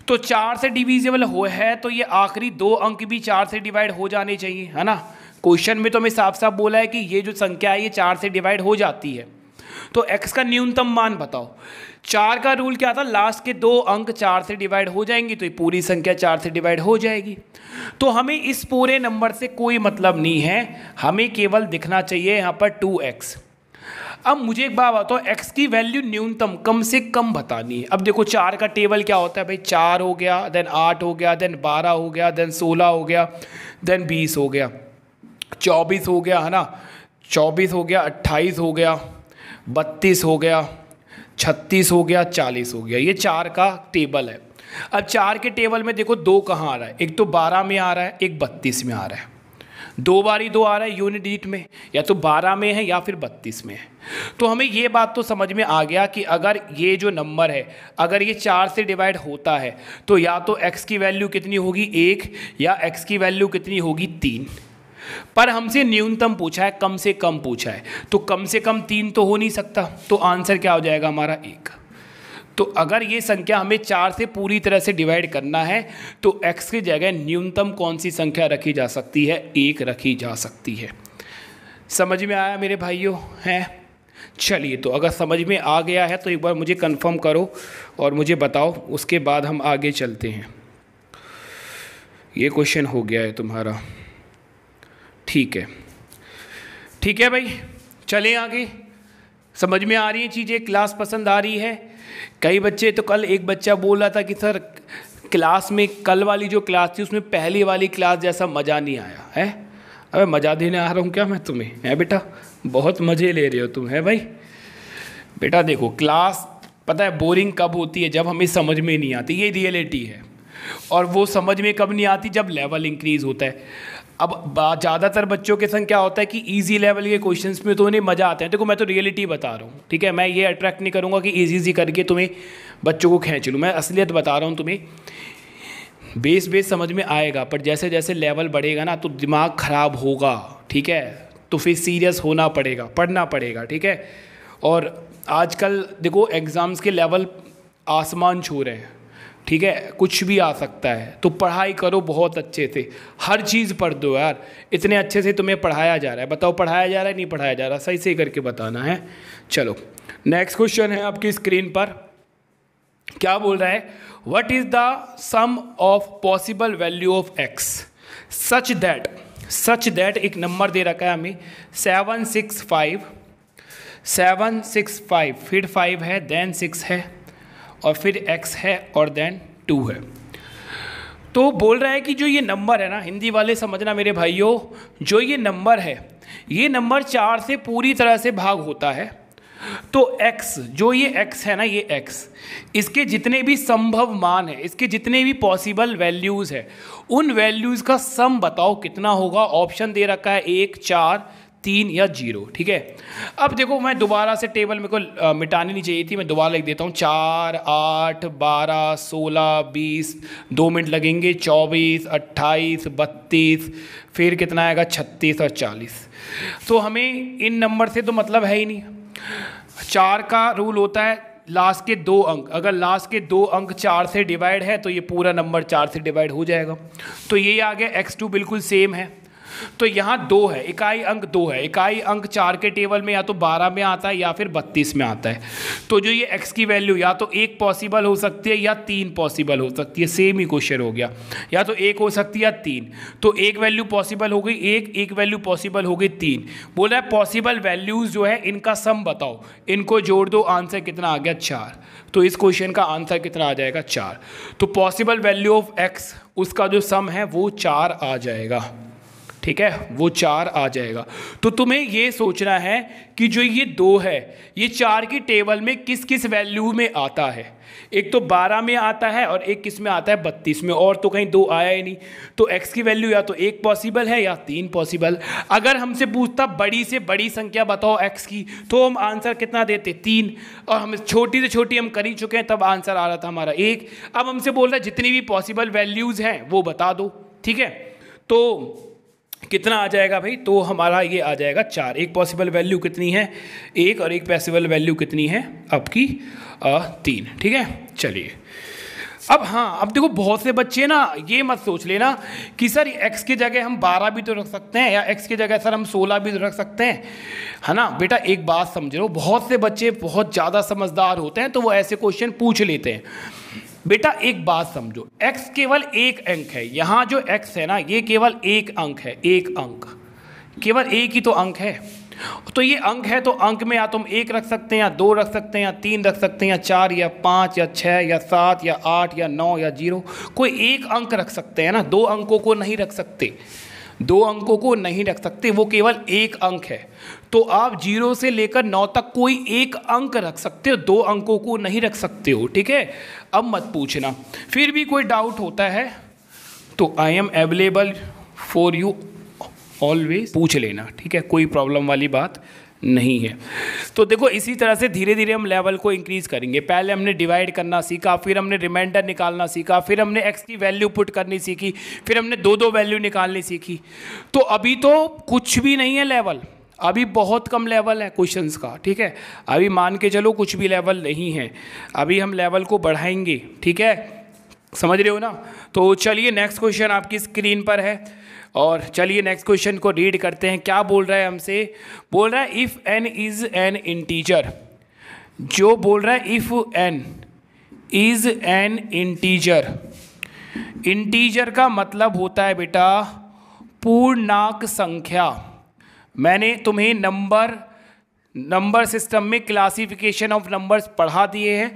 तो 4 से डिविजिबल है तो ये आखिरी 2 अंक भी 4 से डिवाइड हो जाने चाहिए, है ना। क्वेश्चन में तो हमें साफ साफ बोला है कि ये जो संख्या है ये 4 से डिवाइड हो जाती है। तो x का न्यूनतम मान बताओ। 4 का रूल क्या था, लास्ट के 2 अंक 4 से डिवाइड हो जाएंगी तो ये पूरी संख्या 4 से डिवाइड हो जाएगी। तो हमें इस पूरे नंबर से कोई मतलब नहीं है, हमें केवल दिखना चाहिए यहाँ पर 2x। अब मुझे एक बात बताओ, x की वैल्यू न्यूनतम कम से कम बतानी है। अब देखो 4 का टेबल क्या होता है भाई, 4 हो गया, देन 8 हो गया, देन 12 हो गया, देन 16 हो गया, देन 20 हो गया, 24 हो गया, है ना, 24 हो गया, 28 हो गया, 32 हो गया, 36 हो गया, 40 हो गया। ये 4 का टेबल है। अब 4 के टेबल में देखो 2 कहाँ आ रहा है, एक तो 12 में आ रहा है, एक 32 में आ रहा है। 2 बारी 2 आ रहा है यूनिट डिजिट में, या तो 12 में है या फिर 32 में है। तो हमें ये बात तो समझ में आ गया कि अगर ये जो नंबर है अगर ये 4 से डिवाइड होता है तो या तो x की वैल्यू कितनी होगी 1, या x की वैल्यू कितनी होगी 3। पर हमसे न्यूनतम पूछा है, कम से कम पूछा है, तो कम से कम 3 तो हो नहीं सकता, तो आंसर क्या हो जाएगा हमारा 1। तो अगर ये संख्या हमें 4 से पूरी तरह से डिवाइड करना है तो x की जगह न्यूनतम कौन सी संख्या रखी जा सकती है, 1 रखी जा सकती है। समझ में आया मेरे भाइयों? हैं, चलिए तो अगर समझ में आ गया है तो एक बार मुझे कंफर्म करो और मुझे बताओ, उसके बाद हम आगे चलते हैं। ये क्वेश्चन हो गया है तुम्हारा, ठीक है, ठीक है भाई, चलें आगे। समझ में आ रही है चीज़ें, क्लास पसंद आ रही है? कई बच्चे तो, कल एक बच्चा बोल रहा था कि सर क्लास में, कल वाली जो क्लास थी उसमें पहली वाली क्लास जैसा मज़ा नहीं आया है। अबे मज़ा देने आ रहा हूँ क्या मैं तुम्हें, है बेटा? बहुत मज़े ले रहे हो तुम, है भाई? बेटा देखो, क्लास पता है बोरिंग कब होती है, जब हमें समझ में नहीं आती, ये रियलिटी है। और वो समझ में कब नहीं आती, जब लेवल इंक्रीज़ होता है। अब ज़्यादातर बच्चों के संग क्या होता है कि इजी लेवल के क्वेश्चंस में तो उन्हें मज़ा आता है। देखो मैं तो रियलिटी बता रहा हूँ, ठीक है, मैं ये अट्रैक्ट नहीं करूँगा कि इजी करके तुम्हें बच्चों को खींच लूँ, मैं असलियत बता रहा हूँ तुम्हें। बेस समझ में आएगा, पर जैसे जैसे लेवल बढ़ेगा ना तो दिमाग ख़राब होगा, ठीक है, तो फिर सीरियस होना पड़ेगा, पढ़ना पड़ेगा, ठीक है। और आजकल देखो एग्ज़ाम्स के लेवल आसमान छू रहे हैं, ठीक है, कुछ भी आ सकता है, तो पढ़ाई करो बहुत अच्छे से, हर चीज़ पढ़ दो यार, इतने अच्छे से तुम्हें पढ़ाया जा रहा है। बताओ पढ़ाया जा रहा है नहीं पढ़ाया जा रहा, सही से करके बताना है। चलो नेक्स्ट क्वेश्चन है आपकी स्क्रीन पर, क्या बोल रहा है, what is the sum of possible value of X such that एक नंबर दे रखा है हमें 765, फिर 5 है, देन 6 है, और फिर x है, और देन 2 है। तो बोल रहा है कि जो ये नंबर है ना, हिंदी वाले समझना मेरे भाइयों, जो ये नंबर है, ये नंबर 4 से पूरी तरह से भाग होता है। तो x, जो ये x है ना, ये x, इसके जितने भी संभव मान है, इसके जितने भी पॉसिबल वैल्यूज़ है, उन वैल्यूज़ का सम बताओ कितना होगा। ऑप्शन दे रखा है 1, 4, 3 या 0, ठीक है। अब देखो मैं दोबारा से टेबल मेरे को मिटानी नहीं चाहिए थी, मैं दोबारा लिख देता हूँ। 4, 8, 12, 16, 20, 2 मिनट लगेंगे, 24, 28, 32, फिर कितना आएगा 36 और 40। तो हमें इन नंबर से तो मतलब है ही नहीं। 4 का रूल होता है लास्ट के 2 अंक, अगर लास्ट के 2 अंक 4 से डिवाइड है तो ये पूरा नंबर 4 से डिवाइड हो जाएगा। तो ये आ गया x2 बिल्कुल सेम है। तो यहाँ 2 है, इकाई अंक 2 है। इकाई अंक 4 के टेबल में या तो 12 में आता है या फिर 32 में आता है। तो जो ये x की वैल्यू या तो 1 पॉसिबल हो सकती है या 3 पॉसिबल हो सकती है। सेम ही क्वेश्चन हो गया, या तो 1 हो सकती है या 3। तो एक वैल्यू पॉसिबल हो गई 1, एक वैल्यू पॉसिबल हो गई 3। बोल रहा है पॉसिबल वैल्यूज़ जो है इनका सम बताओ, इनको जोड़ दो, आंसर कितना आ गया 4। तो इस क्वेश्चन का आंसर कितना आ जाएगा 4। तो पॉसिबल वैल्यू ऑफ x उसका जो सम है वो 4 आ जाएगा, ठीक है, वो 4 आ जाएगा। तो तुम्हें ये सोचना है कि जो ये 2 है ये 4 की टेबल में किस किस वैल्यू में आता है। एक तो 12 में आता है और एक किस में आता है 32 में, और तो कहीं 2 आया ही नहीं। तो x की वैल्यू या तो 1 पॉसिबल है या 3 पॉसिबल। अगर हमसे पूछता बड़ी से बड़ी संख्या बताओ x की, तो हम आंसर कितना देते 3, और हम छोटी से छोटी हम कर ही चुके हैं, तब आंसर आ रहा था हमारा 1। अब हमसे बोल रहा है जितनी भी पॉसिबल वैल्यूज़ हैं वो बता दो, ठीक है। तो कितना आ जाएगा भाई, तो हमारा ये आ जाएगा 4। एक पॉसिबल वैल्यू कितनी है 1, और एक पॉसिबल वैल्यू कितनी है आपकी 3, ठीक है। चलिए अब हाँ, अब देखो बहुत से बच्चे ना ये मत सोच लेना कि सर x की जगह हम 12 भी तो रख सकते हैं, या x की जगह सर हम 16 भी तो रख सकते हैं, है ना। बेटा एक बात समझ लो, बहुत से बच्चे बहुत ज़्यादा समझदार होते हैं तो वो ऐसे क्वेश्चन पूछ लेते हैं। बेटा एक बात समझो, x केवल एक अंक है। यहाँ जो x है ना ये केवल एक अंक है, एक अंक, केवल एक ही तो अंक है। तो ये अंक है तो अंक में या तुम 1 रख सकते हैं, या 2 रख सकते हैं, या 3 रख सकते हैं, या 4 या 5 या 6 या 7 या 8 या 9 या 0। कोई एक अंक रख सकते हैं ना, 2 अंकों को नहीं रख सकते, 2 अंकों को नहीं रख सकते, वो केवल एक अंक है। तो आप 0 से लेकर 9 तक कोई एक अंक रख सकते हो, 2 अंकों को नहीं रख सकते हो, ठीक है। अब मत पूछना, फिर भी कोई डाउट होता है तो I am available for you always, पूछ लेना, ठीक है, कोई प्रॉब्लम वाली बात नहीं है। तो देखो इसी तरह से धीरे धीरे हम लेवल को इंक्रीज करेंगे। पहले हमने डिवाइड करना सीखा, फिर हमने रिमाइंडर निकालना सीखा, फिर हमने x की वैल्यू पुट करनी सीखी, फिर हमने 2-2 वैल्यू निकालनी सीखी। तो अभी तो कुछ भी नहीं है लेवल, अभी बहुत कम लेवल है क्वेश्चंस का, ठीक है। अभी मान के चलो कुछ भी लेवल नहीं है, अभी हम लेवल को बढ़ाएंगे, ठीक है, समझ रहे हो ना। तो चलिए नेक्स्ट क्वेश्चन आपकी स्क्रीन पर है, और चलिए नेक्स्ट क्वेश्चन को रीड करते हैं। क्या बोल रहा है हमसे, बोल रहा है if n is an integer. जो बोल रहा है if n is an integer, integer का मतलब होता है बेटा पूर्णांक संख्या। मैंने तुम्हें नंबर सिस्टम में क्लासिफिकेशन ऑफ नंबर्स पढ़ा दिए हैं,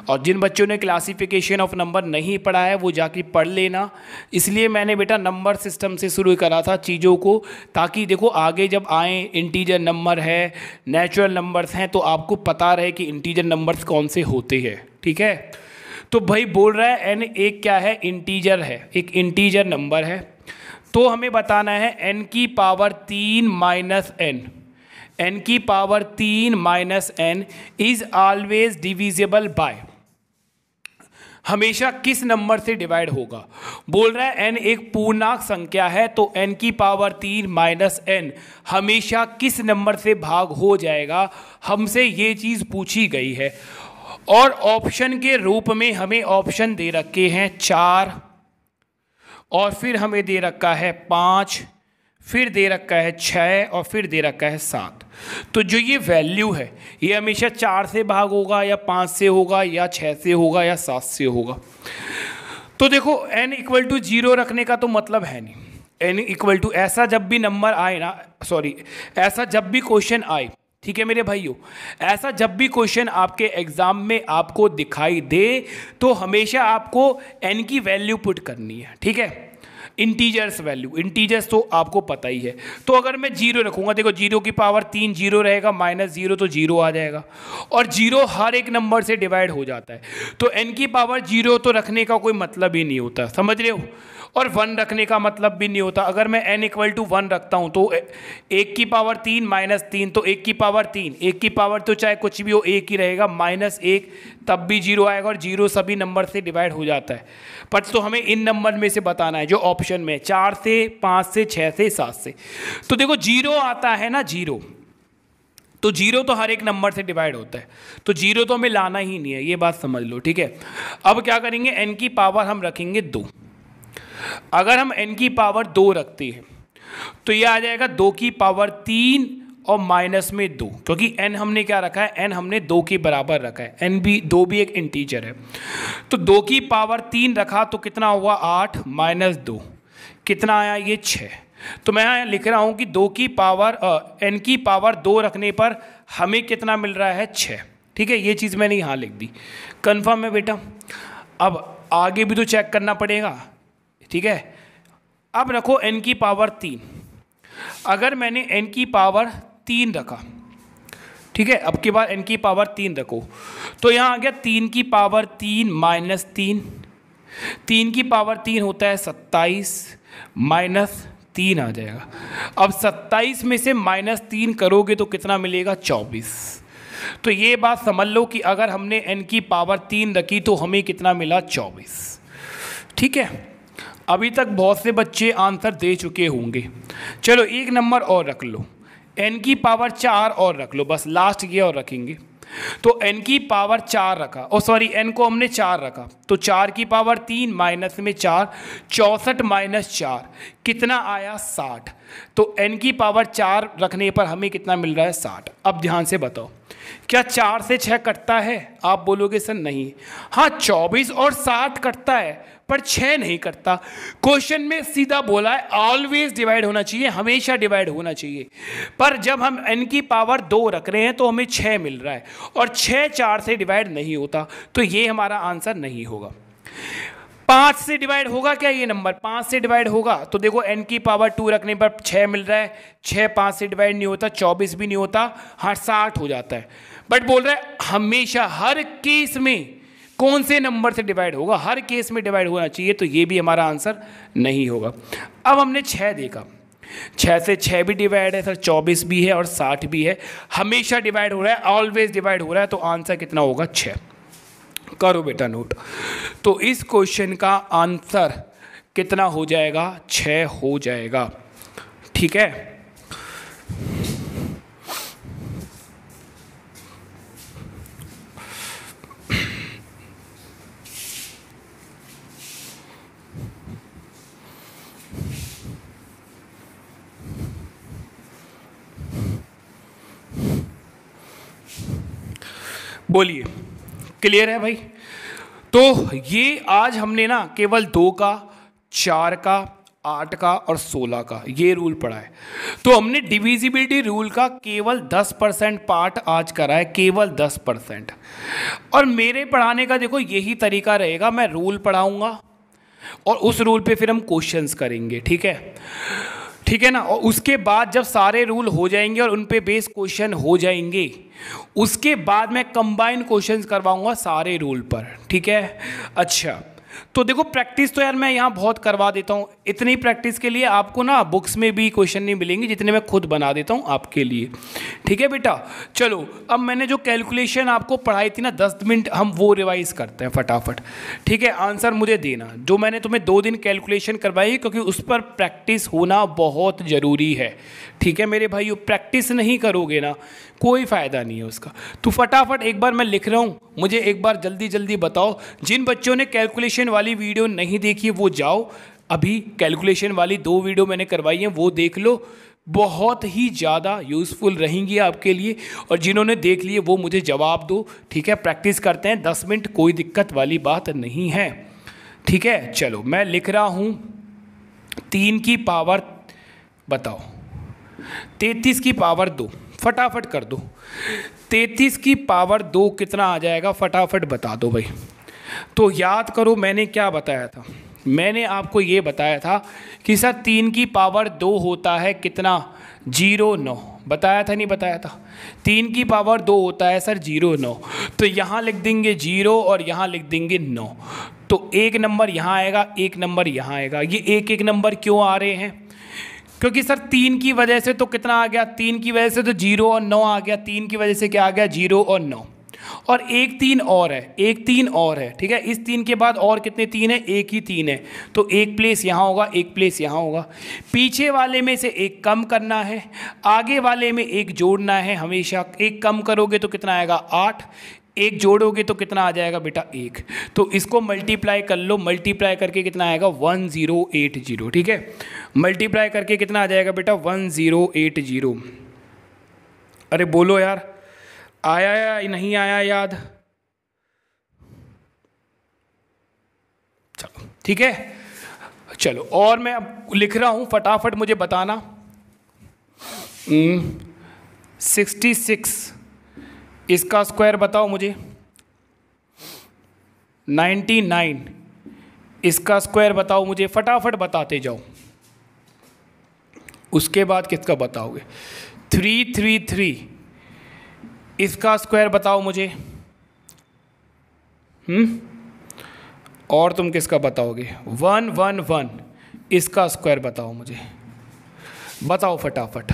और जिन बच्चों ने क्लासिफिकेशन ऑफ नंबर नहीं पढ़ा है वो जाके पढ़ लेना। इसलिए मैंने बेटा नंबर सिस्टम से शुरू करा था चीज़ों को, ताकि देखो आगे जब आए इंटीजर नंबर है, नेचुरल नंबर्स हैं, तो आपको पता रहे कि इंटीजर नंबर्स कौन से होते हैं, ठीक है। तो भाई बोल रहा है n एक क्या है, इंटीजर है, एक इंटीजर नंबर है। तो हमें बताना है n की पावर 3 माइनस n, n की power 3 minus n is always divisible by, हमेशा किस नंबर से डिवाइड होगा। बोल रहा है n एक पूर्णांक संख्या है, तो n की पावर 3 माइनस n हमेशा किस नंबर से भाग हो जाएगा, हमसे ये चीज़ पूछी गई है। और ऑप्शन के रूप में हमें ऑप्शन दे रखे हैं 4, और फिर हमें दे रखा है 5, फिर दे रखा है 6, और फिर दे रखा है 7। तो जो ये वैल्यू है ये हमेशा 4 से भाग होगा, या 5 से होगा, या 6 से होगा, या 7 से होगा। तो देखो n इक्वल टू 0 रखने का तो मतलब है नहीं। n इक्वल टू ऐसा जब भी नंबर आए ना, सॉरी ऐसा जब भी क्वेश्चन आए, ठीक है मेरे भाइयों, ऐसा जब भी क्वेश्चन आपके एग्जाम में आपको दिखाई दे तो हमेशा आपको n की वैल्यू पुट करनी है, ठीक है। इंटीजर्स वैल्यू, इंटीजर्स तो आपको पता ही है। तो अगर मैं जीरो रखूंगा, देखो जीरो की पावर 3 जीरो रहेगा, माइनस जीरो तो जीरो आ जाएगा, और जीरो हर एक नंबर से डिवाइड हो जाता है, तो n की पावर जीरो तो रखने का कोई मतलब ही नहीं होता, समझ रहे हो, और 1 रखने का मतलब भी नहीं होता। अगर मैं n इक्वल टू 1 रखता हूँ तो 1 की पावर 3 माइनस 3, तो 1 की पावर 3, 1 की पावर तो चाहे कुछ भी हो 1 ही रहेगा, माइनस 1 तब भी जीरो आएगा, और जीरो सभी नंबर से डिवाइड हो जाता है। पर तो हमें इन नंबर में से बताना है जो ऑप्शन में 4 से 5 से 6 से 7 से। तो देखो जीरो आता है ना, जीरो, तो जीरो तो हर एक नंबर से डिवाइड होता है, तो जीरो तो हमें लाना ही नहीं है, ये बात समझ लो, ठीक है। अब क्या करेंगे, n की पावर हम रखेंगे 2। अगर हम n की पावर 2 रखते हैं तो ये आ जाएगा 2 की पावर 3 और माइनस में 2, क्योंकि n हमने क्या रखा है, n हमने 2 के बराबर रखा है, n भी 2 भी एक इंटीजर है। तो 2 की पावर 3 रखा तो कितना हुआ 8 माइनस 2 कितना आया, ये 6। तो मैं यहाँ लिख रहा हूँ कि 2 की पावर n की पावर 2 रखने पर हमें कितना मिल रहा है, 6, ठीक है। ये चीज़ मैंने यहाँ लिख दी, कन्फर्म है बेटा। अब आगे भी तो चेक करना पड़ेगा, ठीक है। अब रखो n की पावर 3, अगर मैंने n की पावर 3 रखा, ठीक है, अब के बाद n की पावर 3 रखो, तो यहाँ आ गया 3 की पावर 3 माइनस 3, 3 की पावर 3 होता है 27 माइनस 3 आ जाएगा। अब 27 में से माइनस 3 करोगे तो कितना मिलेगा, 24। तो ये बात समझ लो कि अगर हमने n की पावर 3 रखी तो हमें कितना मिला, 24, ठीक है। अभी तक बहुत से बच्चे आंसर दे चुके होंगे। चलो एक नंबर और रख लो, n की पावर 4 और रख लो, बस लास्ट ये और रखेंगे। तो n की पावर 4 रखा, और सॉरी n को हमने 4 रखा, तो 4 की पावर 3 माइनस में 4, 64 माइनस 4 कितना आया, 60। तो n की पावर 4 रखने पर हमें कितना मिल रहा है, 60। अब ध्यान से बताओ, क्या 4 से 6 कटता है? आप बोलोगे सर नहीं। हाँ 24 और 60 कटता है पर 6 नहीं कटता। क्वेश्चन में सीधा बोला है ऑलवेज डिवाइड होना चाहिए, हमेशा डिवाइड होना चाहिए। पर जब हम n की पावर 2 रख रहे हैं तो हमें 6 मिल रहा है, और 6 4 से डिवाइड नहीं होता, तो ये हमारा आंसर नहीं होगा। 5 से डिवाइड होगा क्या ये नंबर? 5 से डिवाइड होगा तो देखो n की पावर 2 रखने पर 6 मिल रहा है, 6 5 से डिवाइड नहीं होता, 24 भी नहीं होता, हाँ 60 हो जाता है। बट बोल रहा है हमेशा हर केस में कौन से नंबर से डिवाइड होगा, हर केस में डिवाइड होना चाहिए, तो ये भी हमारा आंसर नहीं होगा। अब हमने 6 देखा, 6 से 6 भी डिवाइड है सर, 24 भी है और 60 भी है, हमेशा डिवाइड हो रहा है, ऑलवेज डिवाइड हो रहा है, तो आंसर कितना होगा, 6। करो बेटा नोट। तो इस क्वेश्चन का आंसर कितना हो जाएगा, 6 हो जाएगा, ठीक है। बोलिए क्लियर है भाई? तो ये आज हमने ना केवल 2 का, 4 का, 8 का और 16 का ये रूल पढ़ा है। तो हमने डिविजिबिलिटी रूल का केवल 10% पार्ट आज करा है, केवल 10%। और मेरे पढ़ाने का देखो यही तरीका रहेगा, मैं रूल पढ़ाऊंगा और उस रूल पे फिर हम क्वेश्चंस करेंगे, ठीक है, ठीक है ना। और उसके बाद जब सारे रूल हो जाएंगे और उन पे बेस क्वेश्चन हो जाएंगे, उसके बाद मैं कंबाइन क्वेश्चंस करवाऊंगा सारे रूल पर, ठीक है। अच्छा तो देखो प्रैक्टिस तो यार मैं यहाँ बहुत करवा देता हूँ, इतनी प्रैक्टिस के लिए आपको ना बुक्स में भी क्वेश्चन नहीं मिलेंगे जितने मैं खुद बना देता हूँ आपके लिए, ठीक है बेटा। चलो अब मैंने जो कैलकुलेशन आपको पढ़ाई थी ना 10 मिनट, हम वो रिवाइज करते हैं फटाफट, ठीक है। आंसर मुझे देना, जो मैंने तुम्हें 2 दिन कैलकुलेशन करवाई, क्योंकि उस पर प्रैक्टिस होना बहुत ज़रूरी है, ठीक है मेरे भाइयों। प्रैक्टिस नहीं करोगे ना कोई फ़ायदा नहीं है उसका। तो फटाफट एक बार मैं लिख रहा हूँ, मुझे एक बार जल्दी जल्दी बताओ। जिन बच्चों ने कैलकुलेशन वाली वीडियो नहीं देखी है वो जाओ, अभी कैलकुलेशन वाली 2 वीडियो मैंने करवाई हैं वो देख लो, बहुत ही ज़्यादा यूज़फुल रहेंगी आपके लिए। और जिन्होंने देख लिए वो मुझे जवाब दो, ठीक है। प्रैक्टिस करते हैं 10 मिनट, कोई दिक्कत वाली बात नहीं है, ठीक है। चलो मैं लिख रहा हूँ 3 की पावर बताओ 33 की पावर 2, फटाफट कर दो। 33 की पावर 2 कितना आ जाएगा, फटाफट बता दो भाई। तो याद करो मैंने क्या बताया था, मैंने आपको ये बताया था कि सर 3 की पावर 2 होता है कितना, 0,9, बताया था नहीं बताया था? 3 की पावर 2 होता है सर 0,9, तो यहाँ लिख देंगे 0 और यहाँ लिख देंगे 9, तो एक नंबर यहाँ आएगा, एक नंबर यहाँ आएगा। ये एक एक नंबर क्यों आ रहे हैं? क्योंकि सर 3 की वजह से तो कितना आ गया, 3 की वजह से तो 0 और 9 आ गया, 3 की वजह से क्या आ गया, 0 और 9, और एक 3 और है, एक 3 और है, ठीक है। इस 3 के बाद और कितने 3 है, एक ही 3 है, तो एक प्लेस यहाँ होगा, एक प्लेस यहाँ होगा। पीछे वाले में से एक कम करना है, आगे वाले में एक जोड़ना है। हमेशा एक कम करोगे तो कितना आएगा 8, एक जोड़ोगे तो कितना आ जाएगा बेटा 1, तो इसको मल्टीप्लाई कर लो, मल्टीप्लाई करके कितना आएगा 1080, ठीक है। मल्टीप्लाई करके कितना आ जाएगा बेटा 1080। अरे बोलो यार, आया या नहीं आया याद? चलो ठीक है, चलो और मैं अब लिख रहा हूं, फटाफट मुझे बताना। 66 इसका स्क्वायर बताओ मुझे। 99 इसका स्क्वायर बताओ मुझे, फटाफट बताते जाओ। उसके बाद किसका बताओगे? 333 इसका स्क्वायर बताओ मुझे। और तुम किसका बताओगे? 111 इसका स्क्वायर बताओ मुझे, बताओ फटाफट,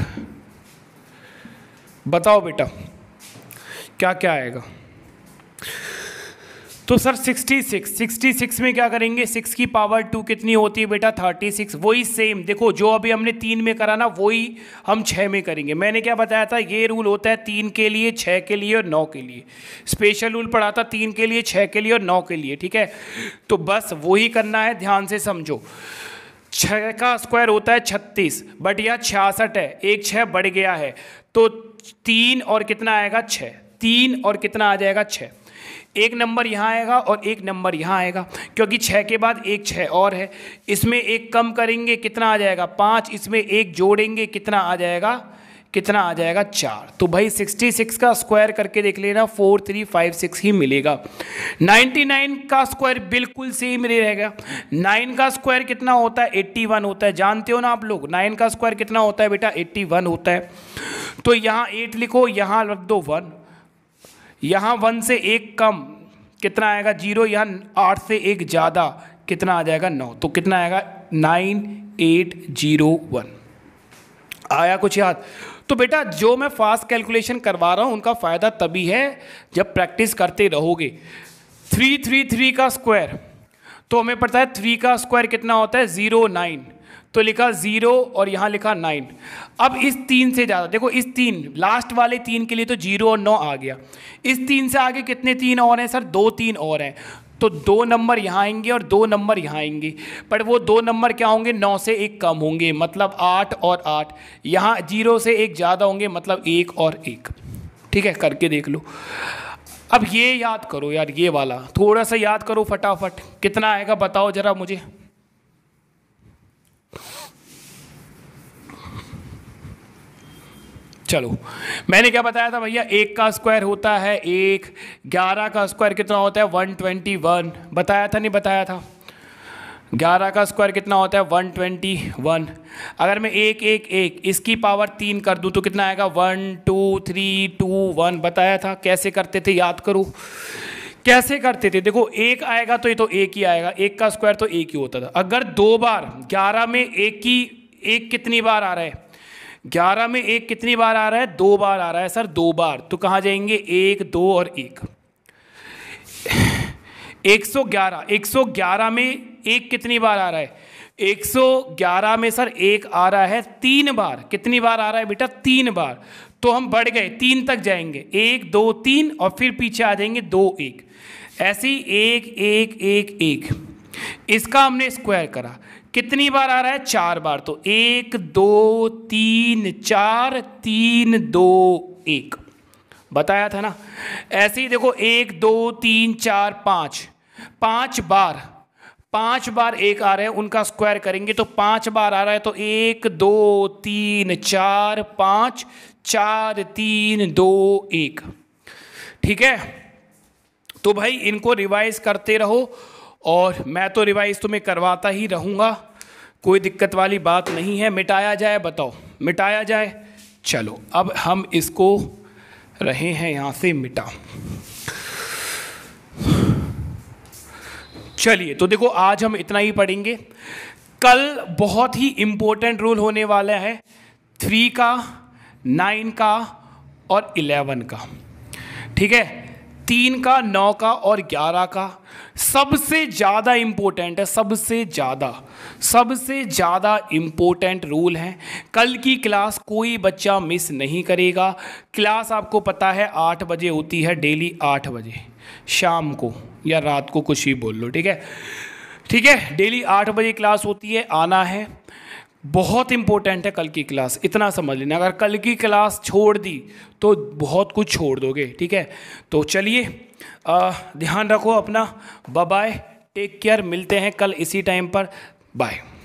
बताओ बेटा क्या क्या आएगा। तो सर 66 में क्या करेंगे, 6 की पावर 2 कितनी होती है बेटा 36। वही सेम देखो जो अभी हमने 3 में करा ना, वही हम 6 में करेंगे। मैंने क्या बताया था, ये रूल होता है 3 के लिए, 6 के लिए और 9 के लिए। स्पेशल रूल पढ़ा था 3 के लिए, 6 के लिए और 9 के लिए, ठीक है। तो बस वही करना है, ध्यान से समझो। 6 का स्क्वायर होता है 36, बट यह 66 है, एक 6 बढ़ गया है, तो 3 और कितना आएगा 6, 3 और कितना आ जाएगा 6। एक नंबर यहाँ आएगा और एक नंबर यहाँ आएगा, क्योंकि 6 के बाद एक 6 और है। इसमें एक कम करेंगे कितना आ जाएगा 5, इसमें एक जोड़ेंगे कितना आ जाएगा, कितना आ जाएगा 4। तो भाई 66 का स्क्वायर करके देख लेना, 4356 ही मिलेगा। 99 का स्क्वायर बिल्कुल सेम रहेगा। 9 का स्क्वायर कितना होता है 81 होता है, जानते हो ना आप लोग। 9 का स्क्वायर कितना होता है बेटा 81 होता है। तो यहाँ 8 लिखो, यहाँ रख दो 1, यहाँ 1 से एक कम कितना आएगा 0, यहाँ 8 से एक ज़्यादा कितना आ जाएगा 9, तो कितना आएगा 9801। आया कुछ याद? तो बेटा जो मैं फास्ट कैलकुलेशन करवा रहा हूँ उनका फ़ायदा तभी है जब प्रैक्टिस करते रहोगे। 333 का स्क्वायर, तो हमें पता है 3 का स्क्वायर कितना होता है 09, तो लिखा 0 और यहाँ लिखा 9। अब इस 3 से ज़्यादा देखो, इस 3 लास्ट वाले 3 के लिए तो 0 और 9 आ गया। इस 3 से आगे कितने 3 और हैं सर, 2 3 और हैं, तो 2 नंबर यहाँ आएंगे और 2 नंबर यहाँ आएंगे, पर वो 2 नंबर क्या होंगे 9 से एक कम होंगे, मतलब 8 और 8। यहाँ 0 से एक ज़्यादा होंगे, मतलब 1 और 1, ठीक है। करके देख लो। अब ये याद करो यार, ये वाला थोड़ा सा याद करो फटाफट, कितना आएगा बताओ ज़रा मुझे। चलो मैंने क्या बताया था भैया, 1 का स्क्वायर होता है 1, 11 का स्क्वायर कितना होता है 121, बताया था नहीं बताया था? 11 का स्क्वायर कितना होता है 121। अगर मैं 1 1 1 इसकी पावर 3 कर दूं तो कितना आएगा 1 2 3 2 1, बताया था। कैसे करते थे याद करो, कैसे करते थे। देखो 1 आएगा तो ये तो 1 ही आएगा, 1 का स्क्वायर तो 1 ही होता था। अगर 2 बार 11 में 1 कितनी बार आ रहा है, 11 में 1 कितनी बार आ रहा है 2 बार आ रहा है सर, 2 बार, तो कहाँ जाएंगे 1 2 और 1। 111 में 1 कितनी बार आ रहा है, 111 में सर 1 आ रहा है 3 बार। कितनी बार आ रहा है बेटा 3 बार, तो हम बढ़ गए 3 तक जाएंगे, 1 2 3 और फिर पीछे आ जाएंगे 2 1, ऐसे ही 1 1 1 1। इसका हमने स्क्वायर करा, कितनी बार आ रहा है 4 बार, तो 1 2 3 4 3 2 1, बताया था ना। ऐसे ही देखो 1 2 3 4 5 बार 1 आ रहे हैं, उनका स्क्वायर करेंगे तो 5 बार आ रहा है, तो 1 2 3 4 5 4 3 2 1, ठीक है। तो भाई इनको रिवाइज करते रहो और मैं तो रिवाइज तुम्हें करवाता ही रहूँगा, कोई दिक्कत वाली बात नहीं है। मिटाया जाए, बताओ मिटाया जाए? चलो अब हम इसको रहे हैं यहाँ से मिटा। चलिए तो देखो आज हम इतना ही पढ़ेंगे। कल बहुत ही इंपॉर्टेंट रूल होने वाला है 3 का, 9 का और 11 का, ठीक है? 3 का, 9 का और 11 का सबसे ज़्यादा इम्पोर्टेंट है, सबसे ज़्यादा इम्पोर्टेंट रूल है। कल की क्लास कोई बच्चा मिस नहीं करेगा। क्लास आपको पता है 8 बजे होती है, डेली 8 बजे शाम को या रात को, कुछ ही बोल लो, ठीक है? ठीक है, डेली 8 बजे क्लास होती है, आना है। बहुत इंपॉर्टेंट है कल की क्लास, इतना समझ लेना। अगर कल की क्लास छोड़ दी तो बहुत कुछ छोड़ दोगे, ठीक है? तो चलिए ध्यान रखो अपना। बाय बाय, टेक केयर, मिलते हैं कल इसी टाइम पर। बाय।